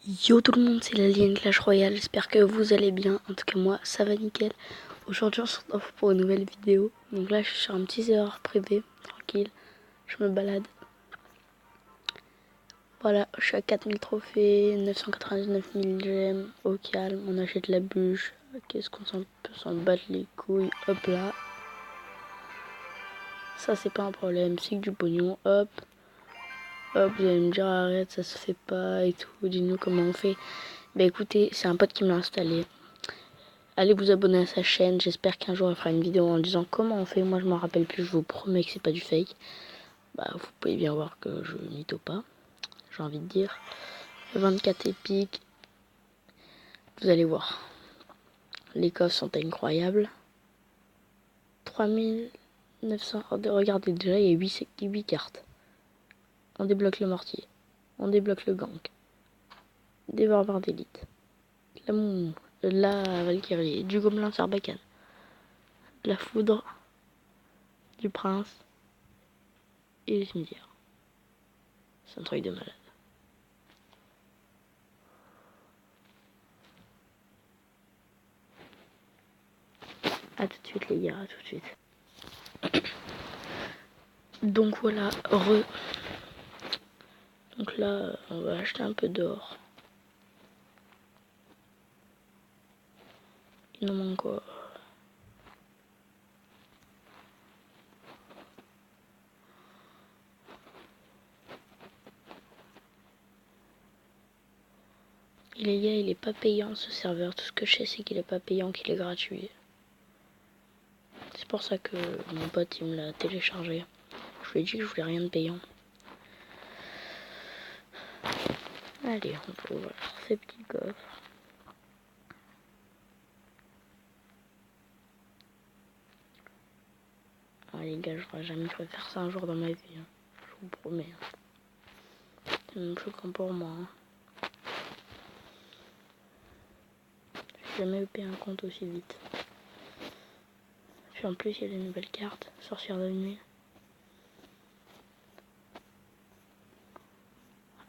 Yo tout le monde, c'est l'Alien Clash Royale, j'espère que vous allez bien, en tout cas moi ça va nickel. Aujourd'hui on se retrouve pour une nouvelle vidéo, donc là je suis sur un petit serveur privé, tranquille, je me balade. Voilà, je suis à 4000 trophées, 999 000 gemmes, au calme, on achète la bûche, qu'est-ce qu'on peut s'en battre les couilles, hop là. Ça c'est pas un problème, c'est que du pognon, hop. Hop, vous allez me dire arrête, ça se fait pas et tout, dis-nous comment on fait. Bah écoutez, c'est un pote qui me l'a installé. Allez vous abonner à sa chaîne, j'espère qu'un jour il fera une vidéo en disant comment on fait. Moi je m'en rappelle plus, je vous promets que c'est pas du fake. Bah vous pouvez bien voir que je mytho pas, j'ai envie de dire. 24 épiques, vous allez voir. Les coffres sont incroyables. 3900, regardez déjà il y a 8 cartes. On débloque le mortier, on débloque le gang, des barbares d'élite, la moumou, la Valkyrie, du gobelin Sarbacane, la foudre, du prince et le cimetière. C'est un truc de malade. A tout de suite les gars, à tout de suite. Donc voilà, donc là on va acheter un peu d'or. Il nous manque quoi? Et les gars, il est pas payant ce serveur. Tout ce que je sais, c'est qu'il est pas payant, qu'il est gratuit. C'est pour ça que mon pote il me l'a téléchargé. Je lui ai dit que je voulais rien de payant. Allez, on peut ouvrir ces petits coffres. Ah les gars, j'aurais jamais pu faire ça un jour dans ma vie. Hein. Je vous promets. C'est même choquant pour moi. Hein. J'ai jamais eu payé un compte aussi vite. Puis en plus, il y a des nouvelles cartes. Sorcière de nuit.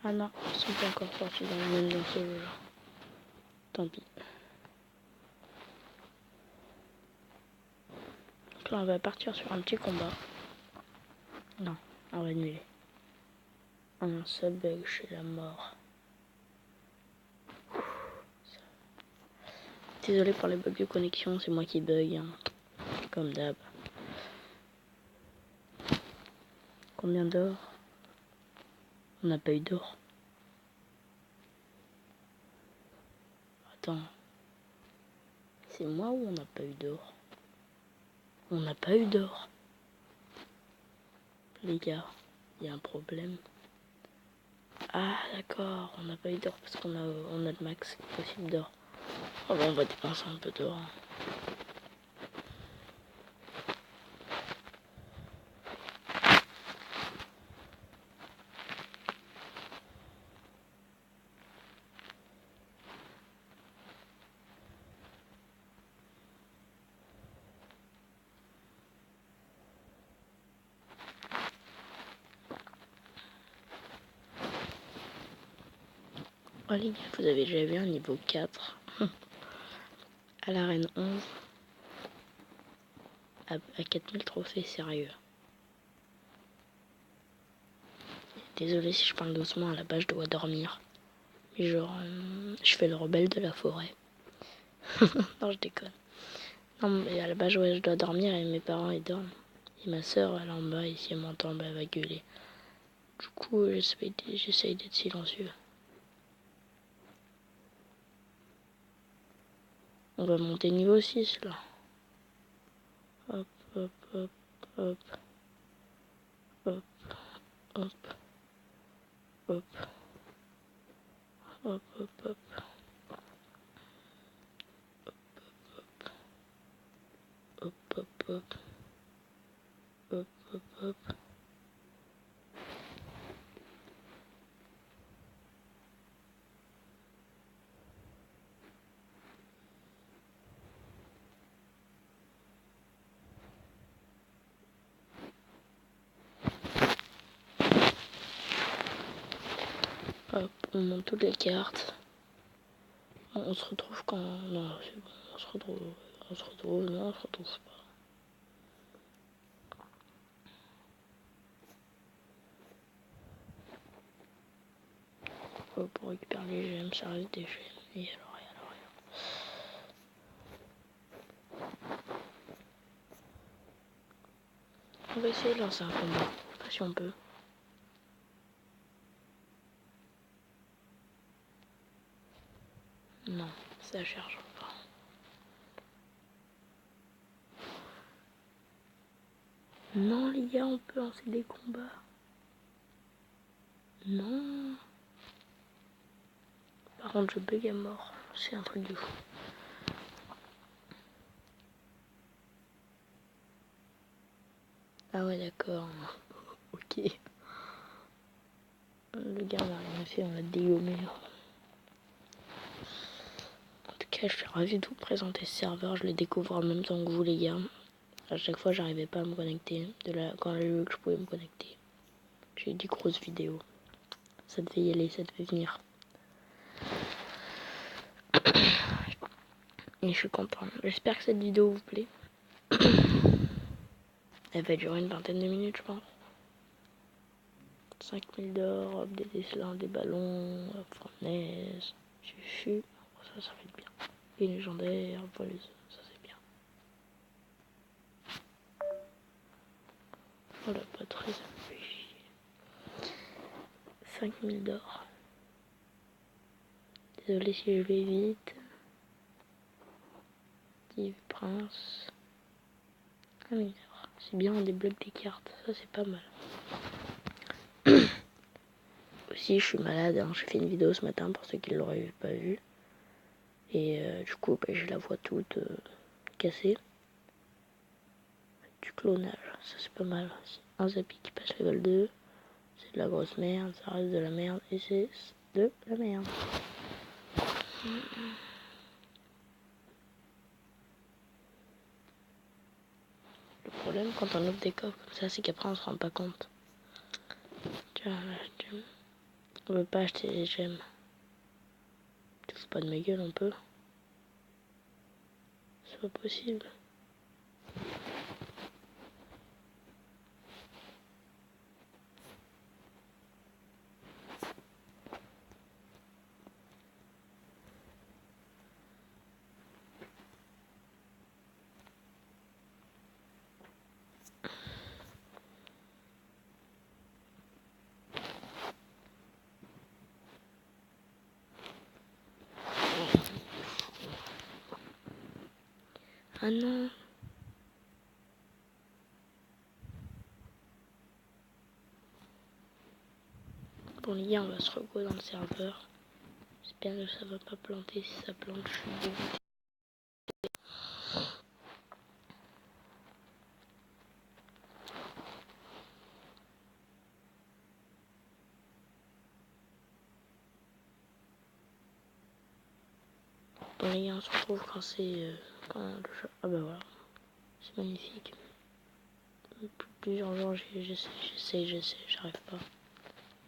Ah non, ils sont pas encore sortis dans ce jeu. Tant pis. Donc là, on va partir sur un petit combat. Non, on va annuler. Un seul bug chez la mort. Désolé pour les bugs de connexion, c'est moi qui bug. Hein. Comme d'hab. Combien d'or? On n'a pas eu d'or. Attends. C'est moi ou on n'a pas eu d'or? On n'a pas eu d'or. Les gars, il y a un problème. Ah d'accord, on n'a pas eu d'or parce qu'on a le max possible d'or. Oh, bah, on va dépenser un peu d'or. Oh les gars, vous avez déjà vu un niveau 4 à l'arène 11 à 4000 trophées, sérieux. Désolé si je parle doucement, à la base je dois dormir. Mais genre, je fais le rebelle de la forêt. Non, je déconne. Non, mais à la base, ouais, je dois dormir et mes parents ils dorment. Et ma soeur, elle est en bas, et si elle m'entend, bah, elle va gueuler. Du coup, j'essaye d'être silencieux. On va monter niveau 6 là. Hop, hop, hop, hop. Hop, hop. Hop. Hop, hop, hop. Hop, hop, hop. Hop, hop, hop. Hop, on monte toutes les cartes. On se retrouve quand... Non, c'est bon, on se retrouve... Non, on se retrouve pas. Pour récupérer les gemmes, ça reste des gemmes. Et alors. On va essayer de lancer un combat. Je sais pas si on peut. Non, ça charge pas. Non les gars, on peut lancer des combats. Non. Par contre, je bug à mort. C'est un truc de fou. Ah ouais, d'accord. Ok. Le gars, on a rien fait, on l'a dégommé. En tout cas, je suis ravie de vous présenter ce serveur. Je le découvre en même temps que vous, les gars. À chaque fois, j'arrivais pas à me connecter. Quand j'ai vu que je pouvais me connecter, j'ai eu des grosses vidéos. Ça devait y aller, ça devait venir. Et je suis content. J'espère que cette vidéo vous plaît. Elle va durer une vingtaine de minutes, je pense. 5000 d'or, des décelins, des ballons, fournaise, chuchu. Ça va être bien. Les légendaires, ça c'est bien. Voilà, pas très élevé. 5000 d'or. Désolé si je vais vite. Yves Prince. 1 000 d'or. C'est bien, on débloque des cartes. Ça c'est pas mal. Aussi, je suis malade. Hein. J'ai fait une vidéo ce matin pour ceux qui ne l'auraient pas vu. Et du coup, j'ai la voix toute cassée. Du clonage, ça c'est pas mal. Un Zappy qui passe level 2. C'est de la grosse merde, ça reste de la merde. Et c'est de la merde. Le problème quand on ouvre des coffres comme ça, c'est qu'après on se rend pas compte. Tiens, là, on veut pas acheter les gemmes. Tu fous pas de ma gueule, on peut. C'est pas possible. Ah non. Bon les gars, on va se rego dans le serveur. J'espère que ça va pas planter. Si ça plante, je suis dégoûté. Bon les gars, on se retrouve quand c'est... Ah bah voilà. C'est magnifique. Depuis plusieurs jours, j'essaie, j'arrive pas.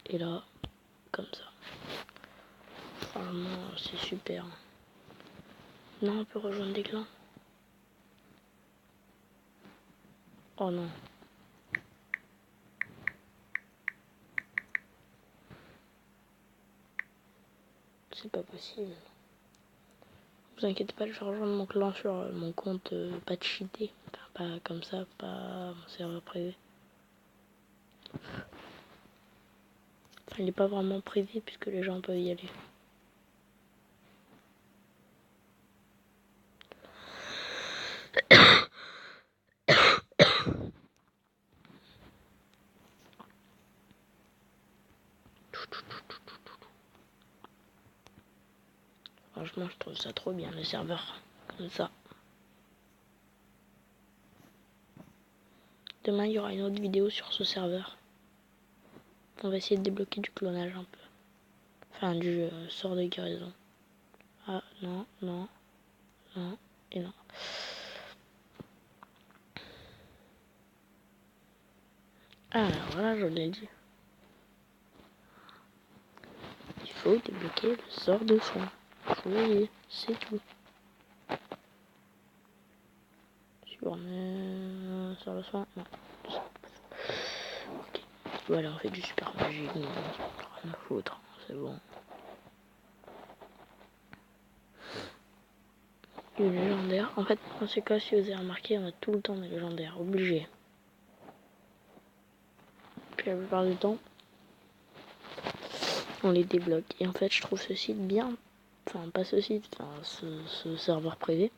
Et là, comme ça. Franchement, c'est super. Non, on peut rejoindre des clans. Oh non. C'est pas possible. Vous inquiétez pas, je vais rejoindre mon clan sur mon compte pas cheaté. Enfin, pas comme ça, pas mon serveur privé. Enfin, il est pas vraiment privé puisque les gens peuvent y aller. Franchement, je trouve ça trop bien, le serveur. Comme ça. Demain, il y aura une autre vidéo sur ce serveur. On va essayer de débloquer du clonage un peu. Enfin, du sort de guérison. Ah, non, non, non, et non. Alors, voilà, je l'ai dit. Il faut débloquer le sort de soin. Oui, c'est tout. Sur le soin, non. Ok. Voilà, on fait du super magique. Non, rien à foutre, c'est bon. Du légendaire. En fait, dans ce cas, si vous avez remarqué, on a tout le temps des légendaires, obligé. Puis la plupart du temps, on les débloque. Et en fait, je trouve ce site bien. Enfin, pas ce site, enfin, ce serveur privé.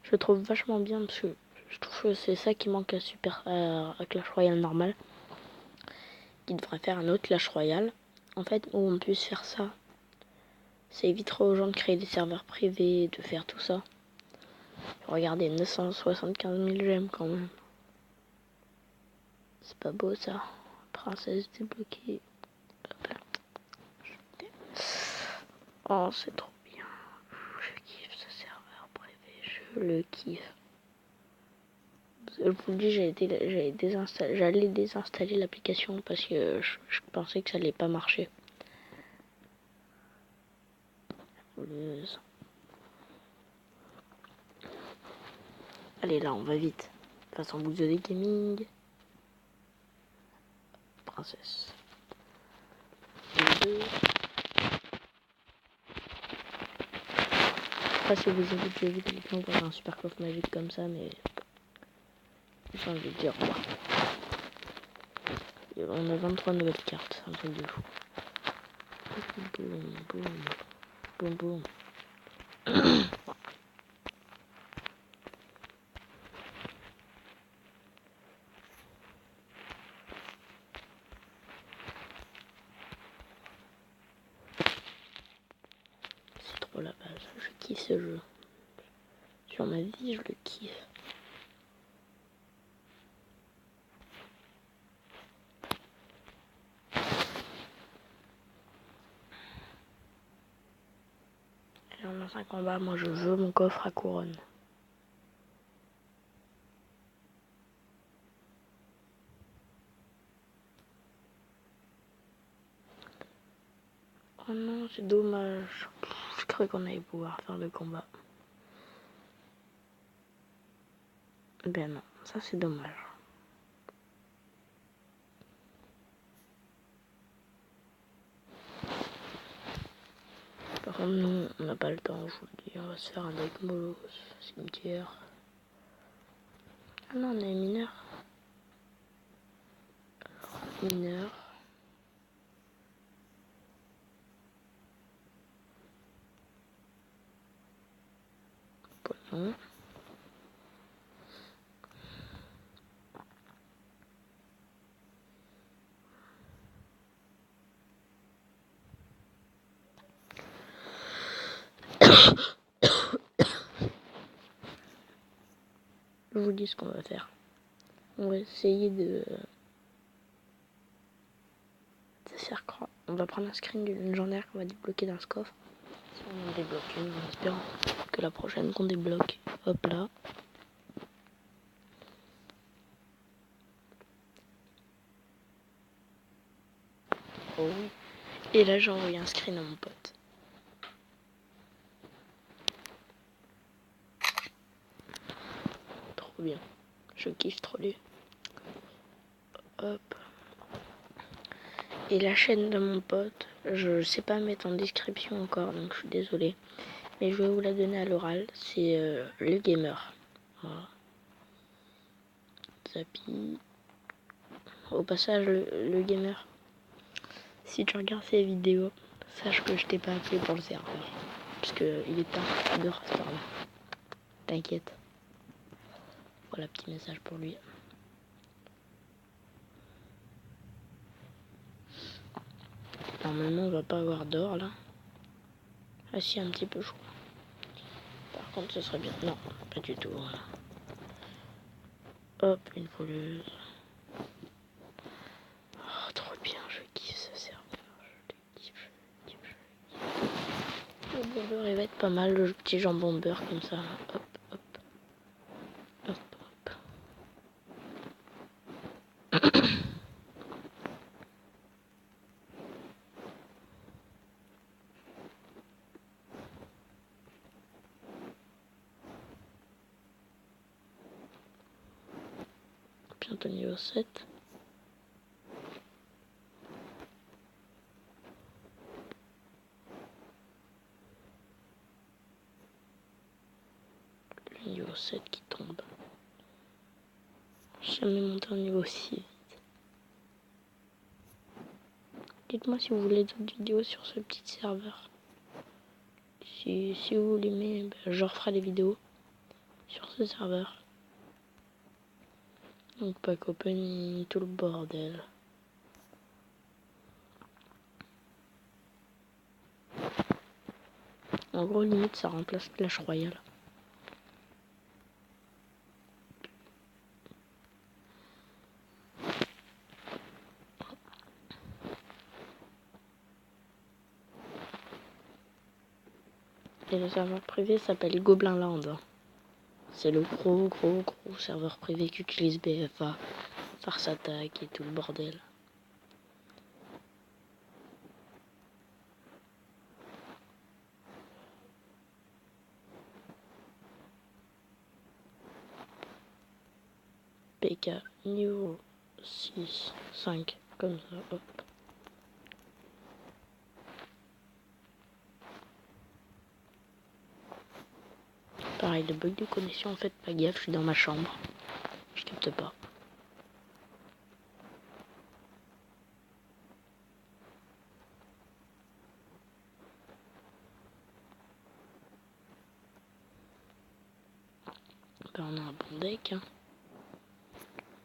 Je le trouve vachement bien parce que je trouve que c'est ça qui manque à Clash Royale normal. Qui devrait faire un autre Clash Royale. En fait, où on puisse faire ça. Ça éviterait aux gens de créer des serveurs privés, de faire tout ça. Regardez, 975 000 gemmes quand même. C'est pas beau ça. Princesse débloquée. Oh, c'est trop bien. Je kiffe ce serveur privé. Je le kiffe. Je vous le dis, j'allais désinstaller l'application parce que je pensais que ça allait pas marcher. Allez, là, on va vite. Façon Bouzo des Gaming. Princesse. Je sais pas si vous avez déjà vu quelqu'un qui a un super coffre magique comme ça, mais j'ai envie de dire quoi. On a 23 nouvelles cartes, un truc de fou. Boum, boum, boum, boum. C'est trop la base, je kiffe ce jeu. Sur ma vie, je le kiffe. Et en 5 combats, moi je veux mon coffre à couronne. Oh non, c'est dommage. Je croyais qu'on allait pouvoir faire le combat. Ben non, ça c'est dommage. Par contre, nous, on n'a pas le temps, je vous le dis. On va se faire un deck mollo, cimetière. Ah non, on est mineur. Mineur. Poisson. Je vous dis ce qu'on va faire. On va essayer de faire croire. On va prendre un screen d'une légendaire qu'on va débloquer dans ce coffre. Si on en débloque une, en espérant que la prochaine qu'on débloque, hop là. Oh oui. Et là, j'ai envoyé un screen à mon pote. Trop bien. Je kiffe trop lui. Hop. Et la chaîne de mon pote, je sais pas mettre en description encore, donc je suis désolée. Mais je vais vous la donner à l'oral. C'est le gamer. Voilà. Zappy. Au passage, le gamer. Si tu regardes ces vidéos, sache que je t'ai pas appelé pour le serveur. Parce que il est tard de reste par là. T'inquiète. Voilà, petit message pour lui. Normalement, on va pas avoir d'or là. Ah si, un petit peu chaud. Par contre, ce serait bien. Non, pas du tout. Voilà. Hop, une voleuse. Oh, trop bien, je kiffe ce serveur. Je le kiffe, je le kiffe. Le burger, il va être pas mal, le petit jambon beurre comme ça. Hop, hop, hop, hop. bientôt niveau 7. Le niveau 7 qui tombe. J'ai jamais monté au niveau 6. Dites-moi si vous voulez d'autres vidéos sur ce petit serveur. Si vous l'aimez, ben, je referai des vidéos sur ce serveur. Donc pack open, tout le bordel. En gros, limite, ça remplace Clash Royale. Et le serveur privé s'appelle Goblin Land. C'est le gros serveur privé qu'utilise BFA, Farce Attack et tout le bordel. PK niveau 6, 5, comme ça, hop. Pareil, le bug de connexion, en fait, pas gaffe, je suis dans ma chambre. Je capte pas. Ben, on a un bon deck, hein.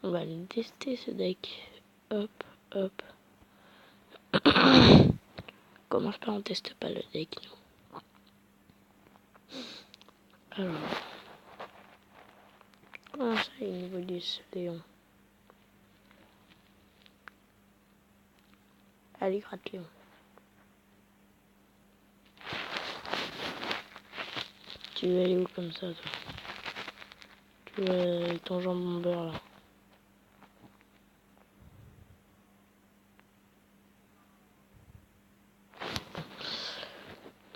On va aller tester ce deck. Hop, hop. Commence par on teste pas le deck, nous. Alors. Comment ça, il évolue ce Léon? Allez, gratte Léon. Tu veux aller où comme ça, toi? Tu veux aller avec ton jambon beurre, là?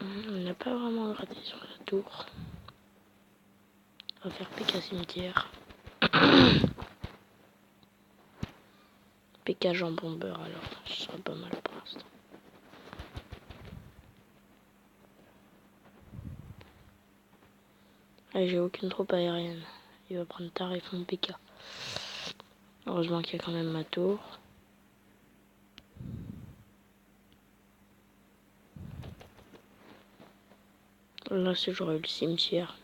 On n'a pas vraiment gratté sur la tour. On va faire PK cimetière. PK jambon beurre, alors. Ce sera pas mal pour l'instant. Allez, j'ai aucune troupe aérienne. Il va prendre tarif mon PK. Heureusement qu'il y a quand même ma tour. Là, c'est j'aurais eu le cimetière.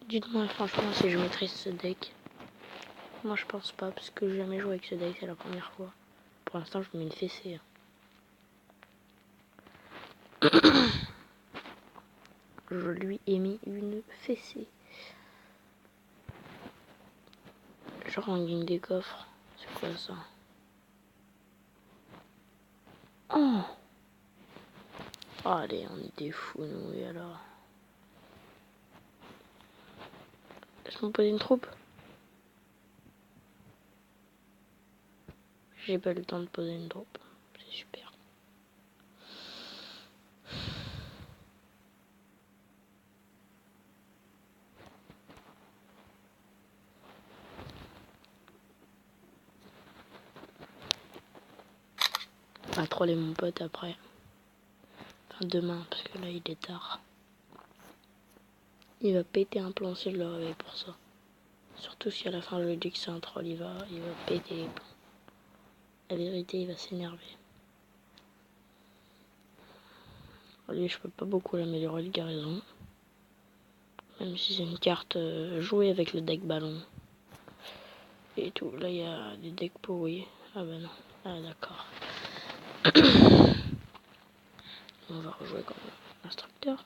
Dites-moi franchement si je maîtrise ce deck. Moi je pense pas parce que j'ai jamais joué avec ce deck, c'est la première fois. Pour l'instant je mets une fessée. Je lui ai mis une fessée. Je rends une des coffres. C'est quoi ça? Oh, allez, on est des fous nous et alors. Laisse-moi poser une troupe. J'ai pas le temps de poser une troupe. C'est super. On va troller mon pote après. Enfin demain parce que là il est tard. Il va péter un plomb si je le réveille pour ça. Surtout si à la fin je lui dis que c'est un troll, il va péter les plombs. La vérité, il va s'énerver. Lui, je peux pas beaucoup l'améliorer le garrison. Même si c'est une carte jouée avec le deck ballon. Et tout. Là, il y a des decks pourris. Ah bah non. Ah d'accord. On va rejouer comme instructeur.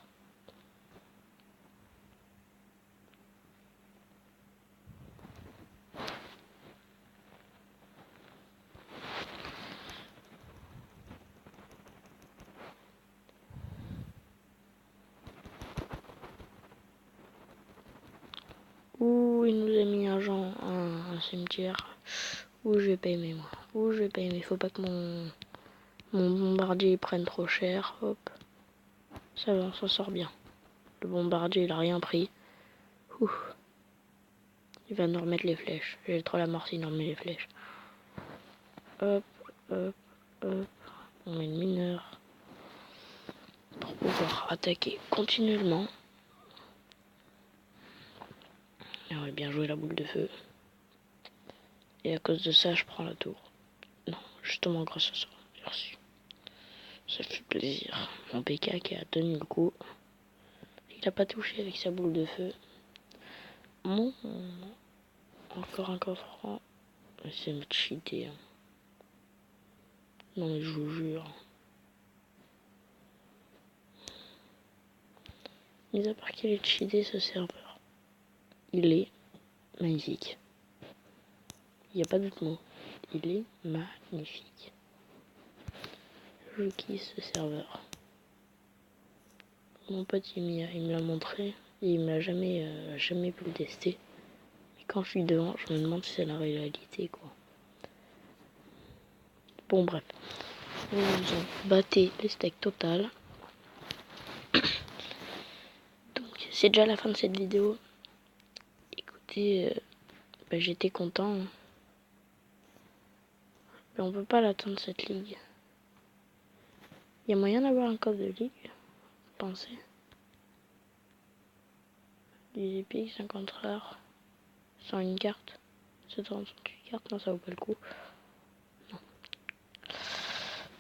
Ouh, il nous a mis un cimetière. Ouh, je vais pas aimer moi. Ouh, je vais pas aimer. Faut pas que mon Mon bombardier, ils prennent trop cher. Hop. Ça va, on s'en sort bien. Le bombardier, il a rien pris. Ouf. Il va nous remettre les flèches. J'ai trop la mort s'il nous remet les flèches. Hop, hop, hop. On met une mineur pour pouvoir attaquer continuellement. Et on va bien jouer la boule de feu. Et à cause de ça, je prends la tour. Non, justement grâce à ça. Merci. Ça fait plaisir. Mon PK qui a tenu le coup. Il a pas touché avec sa boule de feu. Bon, encore un coffre. C'est me cheater. Hein. Non mais je vous jure. Mis à part qu'il est cheaté ce serveur. Il est magnifique. Il n'y a pas d'autre mot. Il est magnifique. Je kiffe ce serveur. Mon pote il me l'a montré. Et il m'a jamais pu le tester. Mais quand je suis devant, je me demande si c'est la réalité quoi. Bon bref. Vous en battez les steaks total. Donc c'est déjà la fin de cette vidéo. Écoutez, j'étais content. Mais on peut pas l'atteindre cette ligue. Il y a moyen d'avoir un coffre de ligue, pensez. 10 épiques, 50 rares, sans une carte. 738 cartes, non ça vaut pas le coup. Non.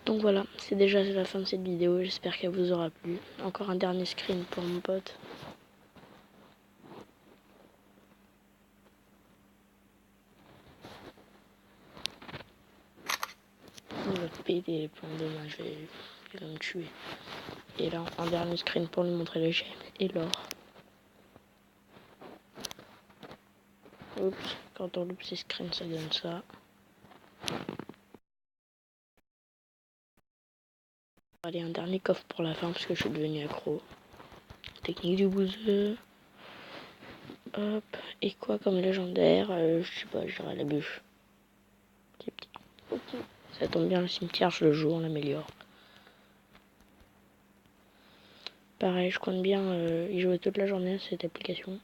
Donc voilà, c'est déjà la fin de cette vidéo, j'espère qu'elle vous aura plu. Encore un dernier screen pour mon pote. Il va péter les plombs demain, il va me tuer. Et là, un dernier screen pour lui montrer les gemmes et l'or. Oups, quand on loupe ces screens, ça donne ça. Allez, un dernier coffre pour la fin parce que je suis devenu accro. Technique du bouseux. Hop, et quoi comme légendaire je sais pas, je dirais la bûche. Okay. Ça tombe bien, le cimetière, je le joue, on l'améliore. Pareil, je compte bien y jouer toute la journée à cette application.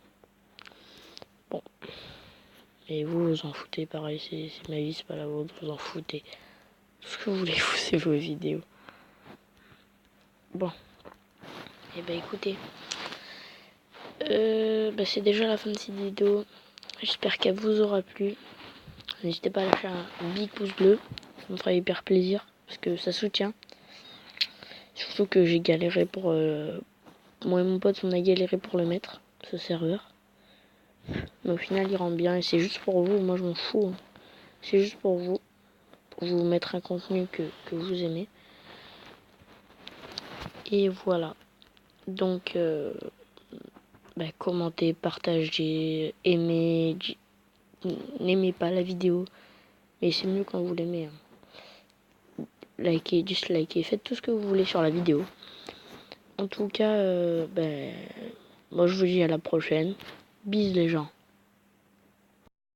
Bon. Et vous, vous en foutez, pareil, c'est ma vie, c'est pas la vôtre, vous en foutez. Tout ce que vous voulez, vous, c'est vos vidéos. Bon. Et bah écoutez. C'est déjà la fin de cette vidéo. J'espère qu'elle vous aura plu. N'hésitez pas à lâcher un big pouce bleu. Ça me ferait hyper plaisir. Parce que ça soutient. Surtout que j'ai galéré pour... moi et mon pote, on a galéré pour le mettre, ce serveur. Mais au final, il rend bien. Et c'est juste pour vous. Moi, je m'en fous. Hein. C'est juste pour vous. Pour vous mettre un contenu que vous aimez. Et voilà. Donc... commentez, partagez, aimez, n'aimez pas la vidéo, mais c'est mieux quand vous l'aimez. Hein. Likez, dislikez, faites tout ce que vous voulez sur la vidéo. En tout cas, moi je vous dis à la prochaine. Bisous les gens.